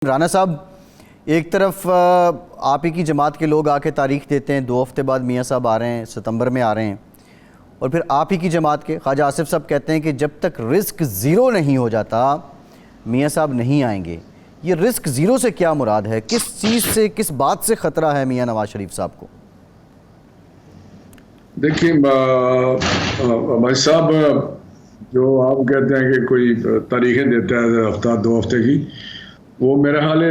राना साहब, एक तरफ आप ही की जमात के लोग आके तारीख देते हैं, 2 हफ्ते बाद मियाँ साहब आ रहे हैं, सितंबर में आ रहे हैं, और फिर आप ही की जमात के ख्वाजा आसिफ साहब कहते हैं कि जब तक रिस्क ज़ीरो नहीं हो जाता मियाँ साहब नहीं आएंगे। ये रिस्क ज़ीरो से क्या मुराद है? किस चीज़ से, किस बात से ख़तरा है मियाँ नवाज शरीफ साहब को? देखिए भाई साहब, जो आप कहते हैं कि कोई तारीखें देता है हफ्ता 2 हफ्ते की, वो मेरा हाल है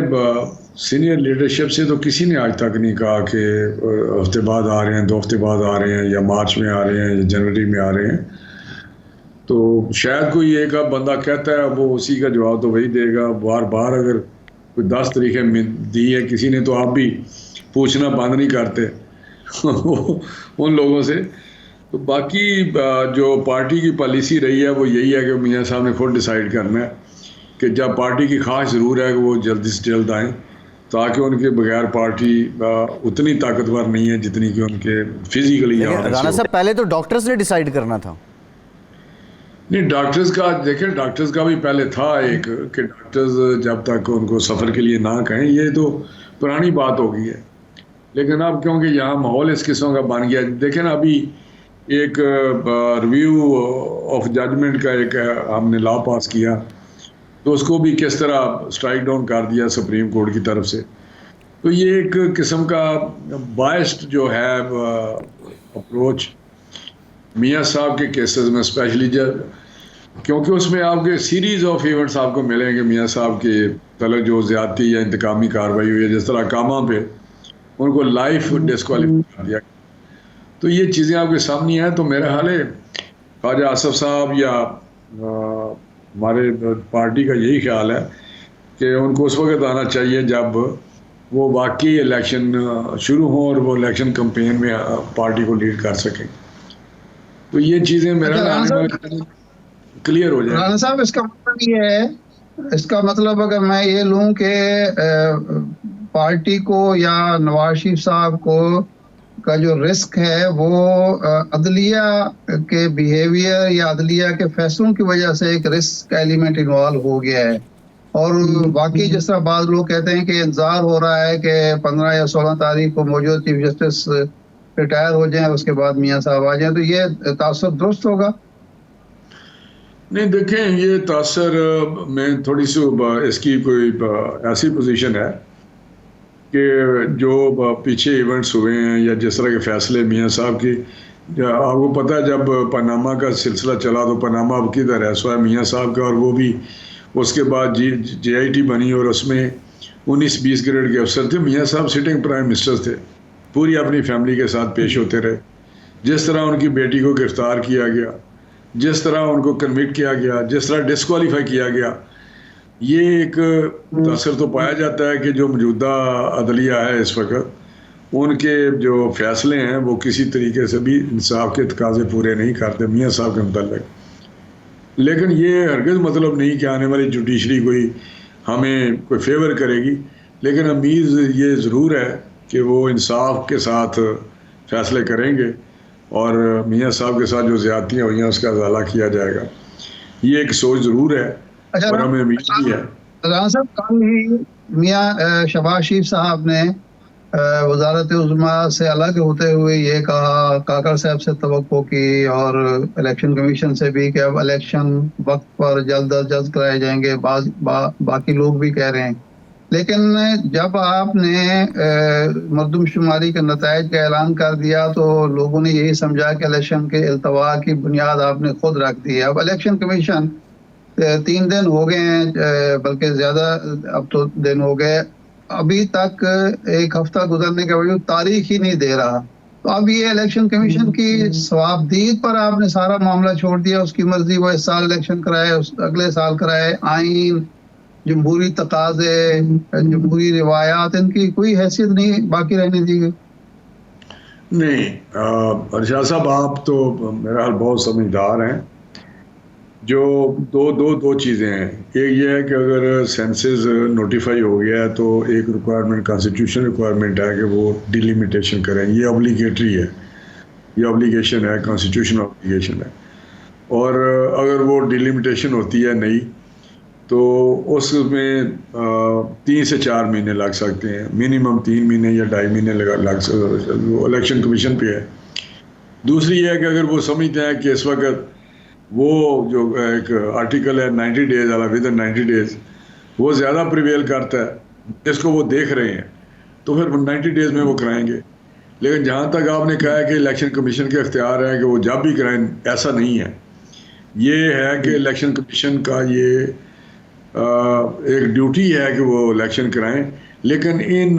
सीनियर लीडरशिप से तो किसी ने आज तक नहीं कहा कि हफ्ते बाद आ रहे हैं, 2 हफ्ते बाद आ रहे हैं, या मार्च में आ रहे हैं, या जनवरी में आ रहे हैं। तो शायद कोई एक आध बंदा कहता है, वो उसी का जवाब तो वही देगा। बार बार अगर कोई 10 तारीखें दी है किसी ने, तो आप भी पूछना बंद नहीं करते उन लोगों से। तो बाकी जो पार्टी की पॉलिसी रही है वो यही है कि मियाँ साहब ने खुद डिसाइड करना है कि जब पार्टी की ख्वाहिश ज़रूर है कि वो जल्दी से जल्द आएँ, ताकि उनके बगैर पार्टी उतनी ताकतवर नहीं है जितनी कि उनके फिजिकली। राना साहब, पहले तो डॉक्टर्स ने डिसाइड करना था। नहीं, डॉक्टर्स का देखें, डॉक्टर्स का भी पहले था एक कि डॉक्टर्स जब तक उनको सफ़र के लिए ना कहें, ये तो पुरानी बात हो गई है। लेकिन अब क्योंकि यहाँ माहौल इस किस्म का बन गया, देखें ना, अभी एक रिव्यू ऑफ जजमेंट का एक हमने लॉ पास किया, तो उसको भी किस तरह स्ट्राइक डाउन कर दिया सुप्रीम कोर्ट की तरफ से। तो ये एक किस्म का बायस्ड जो है अप्रोच मियाँ साहब के केसेस में स्पेशली, जब क्योंकि उसमें आपके सीरीज ऑफ इवेंट्स आपको मिलेंगे मियाँ साहब के तलब जो ज़्यादती या इंतकामी कार्रवाई हुई है, जिस तरह कामा पे उनको लाइफ डिस्क्वालीफाई कर दिया। तो ये चीज़ें आपके सामने हैं। तो मेरा हाल है ख्वाजा आसिफ साहब या हमारे पार्टी का यही ख्याल है कि उनको उस वक्त आना चाहिए जब वो वाकई इलेक्शन शुरू हों और वो इलेक्शन कैंपेन में पार्टी को लीड कर सकें। तो ये चीज़ें मेरा क्लियर हो जाए। राना साहब, इसका मतलब ये है, इसका मतलब अगर मैं ये लूं कि पार्टी को या नवाज शरीफ साहब को का जो रिस्क है वो अदलिया के बिहेवियर या अदलिया के फैसलों की वजह से एक रिस्क का एलिमेंट इन्वॉल्व हो गया है। और बाकी जिस तरह बाद लोग कहते हैं कि इंतजार हो रहा है कि 15 या 16 तारीख को मौजूद चीफ जस्टिस रिटायर हो जाए, उसके बाद मियाँ साहब आ जाए, तो ये तासुर दुरुस्त होगा? नहीं, देखें, ये तासर में थोड़ी सी इसकी कोई ऐसी पोजीशन है कि जो पीछे इवेंट्स हुए हैं या जिस तरह के फैसले मियाँ साहब की, आपको पता है जब पनामा का सिलसिला चला तो पनामा अब किधर है, सो मियाँ साहब का, और वो भी उसके बाद JIT बनी और उसमें 19-20 ग्रेड के अफसर थे। मियाँ साहब सिटिंग प्राइम मिनिस्टर थे, पूरी अपनी फैमिली के साथ पेश होते रहे। जिस तरह उनकी बेटी को गिरफ्तार किया गया, जिस तरह उनको कन्विक्ट किया गया, जिस तरह डिस्क्वालीफाई किया गया, ये एक असर तो पाया जाता है कि जो मौजूदा अदलिया है इस वक्त, उनके जो फैसले हैं वो किसी तरीके से भी इंसाफ के तकाजे पूरे नहीं करते मियाँ साहब के मुताल्लिक। लेकिन ये हरगिज़ मतलब नहीं कि आने वाली जुडिशरी कोई हमें कोई फेवर करेगी, लेकिन उम्मीद ये ज़रूर है कि वो इंसाफ के साथ फैसले करेंगे और मियाँ साहब के साथ जो ज़्यादतियाँ हुई हैं उसका अज़ाला किया जाएगा। ये एक सोच ज़रूर है। अच्छा, और हमें उम्मीद भी है। राना साहब, कल ही मियाँ शहबाज शरीफ साहब ने वजारत उज़्मा से अलग होते हुए ये कहा, काकर साहब से तवक्को की और इलेक्शन कमीशन से भी कि अब इलेक्शन वक्त पर जल्द अज जल्द कराए जाएंगे। बाकी लोग भी कह रहे हैं। लेकिन जब आपने मरदमशुमारी के नताइज का ऐलान कर दिया तो लोगों ने यही समझा कि इलेक्शन के इल्तवा की बुनियाद आपने खुद रख दी है। अब इलेक्शन कमीशन 3 दिन हो गए हैं, बल्कि ज़्यादा अब तो दिन हो गए, अभी तक 1 हफ्ता गुजरने के बावजूद तारीख ही नहीं दे रहा। तो अब ये इलेक्शन कमीशन की सवाबदीद पर आपने सारा मामला छोड़ दिया। उसकी मर्जी, वो इस साल इलेक्शन कराए, अगले साल कराए। आइन, जमहूरी तकाजे, जमहूरी रिवायात, इनकी कोई हैसियत नहीं बाकी रहने दी गई। नहीं, अर्शाद साहब, आप तो मेरा हाल बहुत समझदार हैं। जो दो चीज़ें हैं। एक ये है कि अगर सेंसस नोटिफाई हो गया है तो एक रिक्वायरमेंट, कॉन्स्टिट्यूशन रिक्वायरमेंट है कि वो डिलिमिटेशन करें। ये ऑब्लिगेटरी है, ये ऑब्लिगेशन है, कॉन्स्टिट्यूशन ऑब्लिगेशन है। और अगर वो डिलिमिटेशन होती है नहीं तो उसमें 3 से 4 महीने लग सकते हैं, मिनिमम 3 महीने या 2.5 महीने लग सकते, वो इलेक्शन कमीशन पे है। दूसरी है कि अगर वो समझते हैं कि इस वक्त वो जो एक आर्टिकल है 90 डेज वाला, विद इन 90 डेज वो ज़्यादा प्रिवेल करता है, जिसको वो देख रहे हैं, तो फिर 90 डेज में वो कराएंगे। लेकिन जहाँ तक आपने कहा है कि इलेक्शन कमीशन के अख्तियार है कि वो जब भी कराएं, ऐसा नहीं है। ये है कि इलेक्शन कमीशन का ये एक ड्यूटी है कि वो इलेक्शन कराएं, लेकिन इन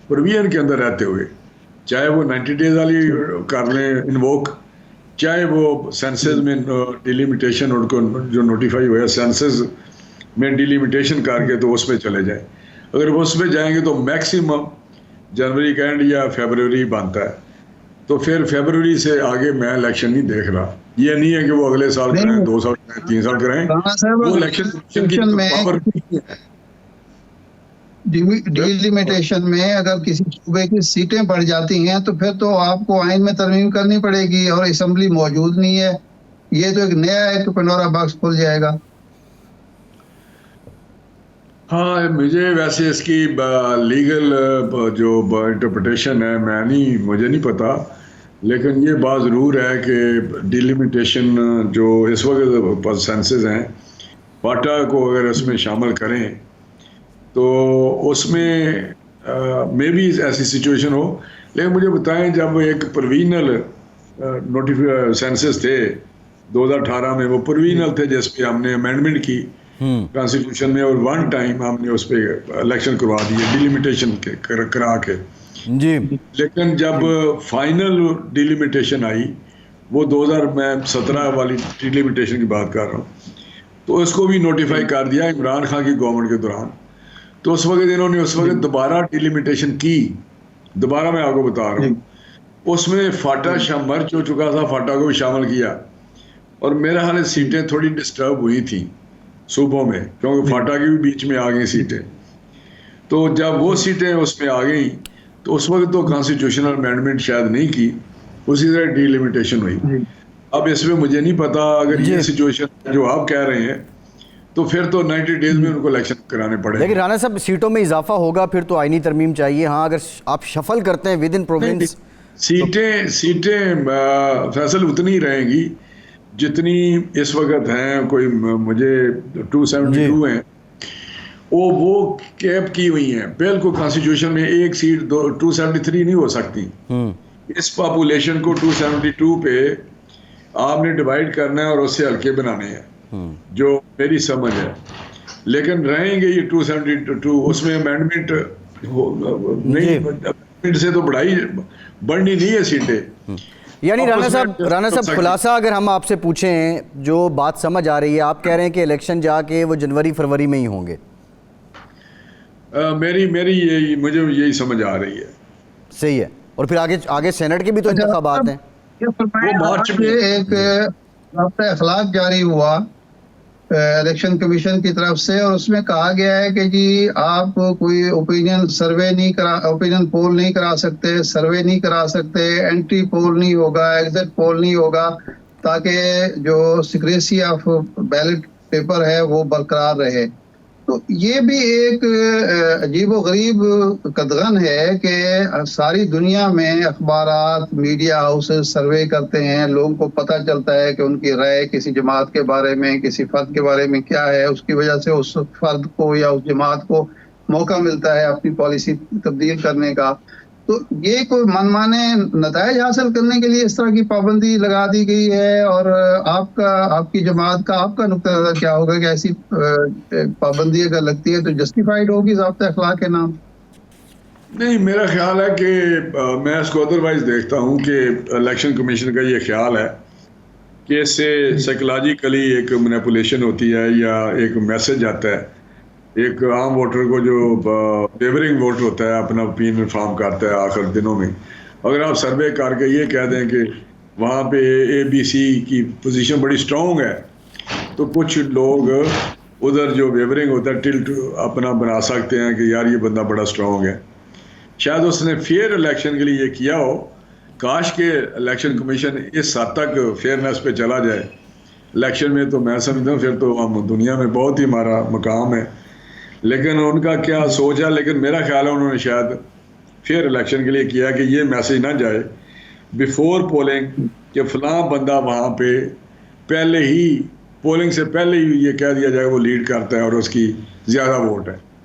प्रोविजन के अंदर रहते हुए, चाहे वो 90 डेज वाली कर लें इन्वोक, चाहे वो सेंसस में डिलिमिटेशन उनको जो नोटिफाई हुआ है सेंसस में डिलिमिटेशन करके तो उसमें चले जाएं। अगर वो उसमें जाएंगे तो मैक्सिमम जनवरी का एंड या फरवरी बनता है, तो फिर फरवरी से आगे मैं इलेक्शन नहीं देख रहा। ये नहीं है कि वो अगले साल कराएं, 2 साल कराएं, 3 साल कराएं, वो इलेक्शन कमीशन की पावर नहीं है। डिलिमिटेशन में अगर किसी सूबे की सीटें बढ़ जाती हैं तो फिर तो आपको आइन में तरमीम करनी पड़ेगी, और असेंबली मौजूद नहीं है, ये तो एक नया एक पेंडोरा बॉक्स खुल जाएगा। हाँ, मुझे वैसे इसकी लीगल जो इंटरप्रिटेशन है मुझे नहीं पता, लेकिन ये बात ज़रूर है कि डिलिमिटेशन जो इस वक्त सेंसेस हैं, फाटा को अगर इसमें शामिल करें तो उसमें मे भी ऐसी सिचुएशन हो। लेकिन मुझे बताएं, जब एक प्रोविजनल सेंसस थे 2018 में, वो प्रोविजनल थे जिस पे हमने अमेंडमेंट की कॉन्स्टिट्यूशन में, और वन टाइम हमने उस पर इलेक्शन करवा दिए डिलिमिटेशन करा के जी। लेकिन जब फाइनल डिलिमिटेशन आई, वो 2017 वाली डिलिमिटेशन की बात कर रहा हूँ, तो उसको भी नोटिफाई कर दिया इमरान खान की गवर्नमेंट के दौरान। तो उस वक्त इन्होंने दोबारा डिलिमिटेशन की, दोबारा मैं आपको बता रहा हूँ, उसमें फाटा मर्ज हो चुका था, फाटा को भी शामिल किया, और मेरा हाल सीटें थोड़ी डिस्टर्ब हुई थी सूबों में, क्योंकि फाटा की भी बीच में आ गई सीटें। तो जब वो सीटें उसमें आ गई तो उस वक्त तो कॉन्स्टिट्यूशनल अमेंडमेंट शायद नहीं की, उसी तरह डिलिमिटेशन हुई। अब इसमें मुझे नहीं पता, अगर ये सिचुएशन जो आप कह रहे हैं तो फिर तो 90 डेज में उनको इलेक्शन कराने पड़े। लेकिन राणा साहब, सीटों में इजाफा होगा फिर तो आईनी तरमीम चाहिए। हाँ, अगर आप शफल करते हैं विद इन प्रोविंस, सीटें फैसल उतनी रहेंगी जितनी इस वक्त हैं। कोई मुझे 272 हैं, वो कैप की हुई हैं बिल्कुल कॉन्स्टिट्यूशन में। एक सीट 273 नहीं हो सकती। इस पॉपुलेशन को 272 पे आपने डिवाइड करना है और उससे हल्के बनाने हैं, जो मेरी समझ है। लेकिन रहेंगे ये 272, उसमें अमेंडमेंट नहीं, अमेंडमेंट से तो बढ़नी नहीं है सीटें। यानी राणा साहब खुलासा अगर हम आपसे पूछें, जो बात समझ आ रही है, आप कह रहे हैं कि इलेक्शन जाके वो जनवरी फरवरी में ही होंगे। मुझे यही समझ आ रही है। सही है। और फिर आगे सेनेट के भी तो इंतखाबात हैं। वो मार्च में एक राब्ता अखलाक जारी हुआ इलेक्शन कमीशन की तरफ से, और उसमें कहा गया है कि जी आप कोई ओपिनियन पोल नहीं करा सकते, सर्वे नहीं करा सकते, एंट्री पोल नहीं होगा, एग्जिट पोल नहीं होगा, ताकि जो सिक्रेसी ऑफ बैलेट पेपर है वो बरकरार रहे। तो ये भी एक अजीबोगरीब कदगन है कि सारी दुनिया में अखबारात, मीडिया हाउसेस सर्वे करते हैं, लोगों को पता चलता है कि उनकी राय किसी जमात के बारे में, किसी फर्द के बारे में क्या है, उसकी वजह से उस फर्द को या उस जमात को मौका मिलता है अपनी पॉलिसी तब्दील करने का। तो ये कोई मनमाने नताइज हासिल करने के लिए इस तरह की पाबंदी लगा दी गई है, और आपकी जमात का आपका नुक्ता नज़र क्या होगा कि ऐसी पाबंदी अगर लगती है तो जस्टिफाइड होगी ज़ाब्ता अखलाक के नाम? नहीं, मेरा ख्याल है कि मैं इसको अदरवाइज देखता हूँ कि इलेक्शन कमीशन का ये ख्याल है कि इससे साइकोलॉजिकली एक मैनिपुलेशन होती है, या एक मैसेज आता है एक आम वोटर को, जो वेवरिंग वोट होता है, अपना ओपिनियन फॉर्म करता है आखिर दिनों में। अगर आप सर्वे करके ये कह दें कि वहाँ पे ABC की पोजीशन बड़ी स्ट्रॉन्ग है, तो कुछ लोग उधर जो वेवरिंग होता है टिल्ट अपना बना सकते हैं कि यार ये बंदा बड़ा स्ट्रॉन्ग है। शायद उसने फेयर इलेक्शन के लिए ये किया हो। काश के इलेक्शन कमीशन इस हद तक फेयरनेस पे चला जाए, इलेक्शन में तो मैं समझता हूँ फिर तो हम दुनिया में बहुत ही हमारा मकाम है। लेकिन उनका क्या सोच है, लेकिन मेरा ख्याल है उन्होंने शायद फिर इलेक्शन के लिए किया कि ये मैसेज ना जाए बिफोर पोलिंग कि फलां बंदा वहाँ पे पहले ही पोलिंग से पहले ही ये कह दिया जाए वो लीड करता है और उसकी ज़्यादा वोट है।